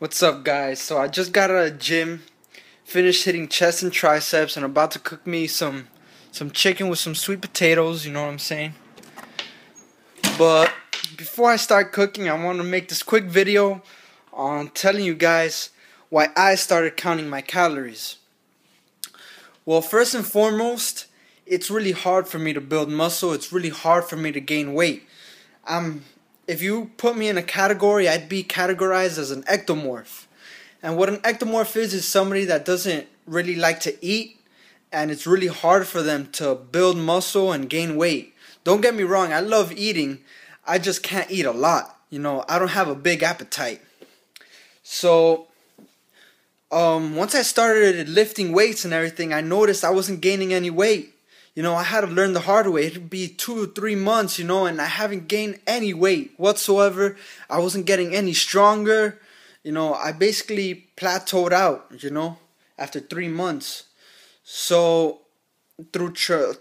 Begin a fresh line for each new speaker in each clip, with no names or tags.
What's up, guys? So I just got out of the gym, finished hitting chest and triceps, and about to cook me some chicken with some sweet potatoes, you know what I'm saying? But before I start cooking, I want to make this quick video on telling you guys why I started counting my calories. Well, first and foremost, it's really hard for me to build muscle. It's really hard for me to gain weight. If you put me in a category, I'd be categorized as an ectomorph. And what an ectomorph is somebody that doesn't really like to eat, and it's really hard for them to build muscle and gain weight. Don't get me wrong, I love eating. I just can't eat a lot. I don't have a big appetite. So, once I started lifting weights and everything, I noticed I wasn't gaining any weight. I had to learn the hard way. It'd be 2 or 3 months, and I haven't gained any weight whatsoever. I wasn't getting any stronger. I basically plateaued out, after 3 months. So, through trial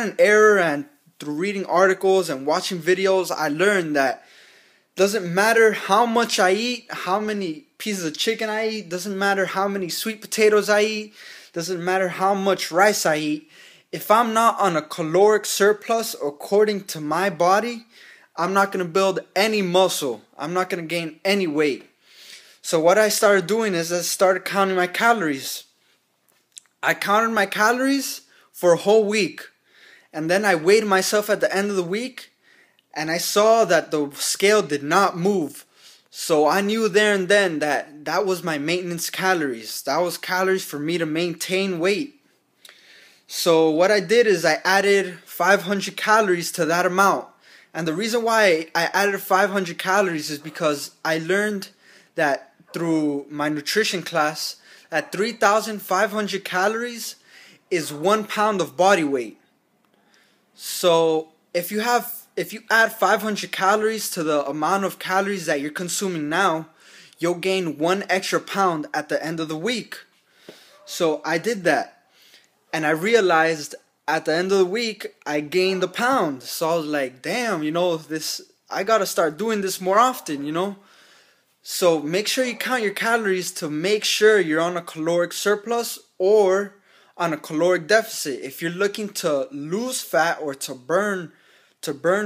and error and through reading articles and watching videos, I learned that doesn't matter how much I eat, how many pieces of chicken I eat, doesn't matter how many sweet potatoes I eat, doesn't matter how much rice I eat. If I'm not on a caloric surplus according to my body, I'm not going to build any muscle. I'm not going to gain any weight. So what I started doing is I started counting my calories. I counted my calories for a whole week. And then I weighed myself at the end of the week, and I saw that the scale did not move. So I knew there and then that was my maintenance calories. That was calories for me to maintain weight. So what I did is I added 500 calories to that amount. And the reason why I added 500 calories is because I learned that through my nutrition class that 3,500 calories is 1 pound of body weight. So if you add 500 calories to the amount of calories that you're consuming now, you'll gain 1 extra pound at the end of the week. So I did that. And I realized at the end of the week, I gained a pound. So I was like, damn, I gotta start doing this more often, So make sure you count your calories to make sure you're on a caloric surplus or on a caloric deficit. If you're looking to lose fat or to burn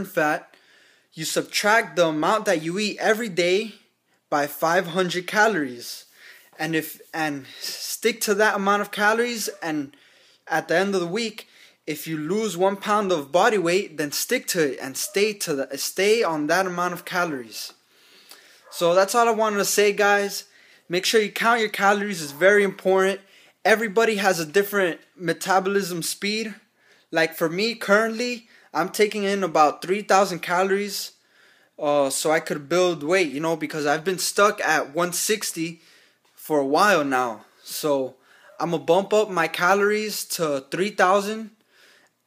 fat, you subtract the amount that you eat every day by 500 calories. And stick to that amount of calories, and at the end of the week, if you lose 1 pound of body weight, then stick to it and stay on that amount of calories. So that's all I wanted to say, guys. Make sure you count your calories. It's very important. Everybody has a different metabolism speed. Like for me, currently, I'm taking in about 3,000 calories so I could build weight, because I've been stuck at 160 for a while now. So I'm going to bump up my calories to 3,000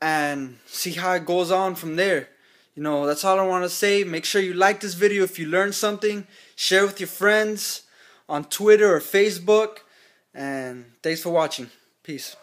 and see how it goes on from there. That's all I want to say. Make sure you like this video if you learned something. Share with your friends on Twitter or Facebook. And thanks for watching. Peace.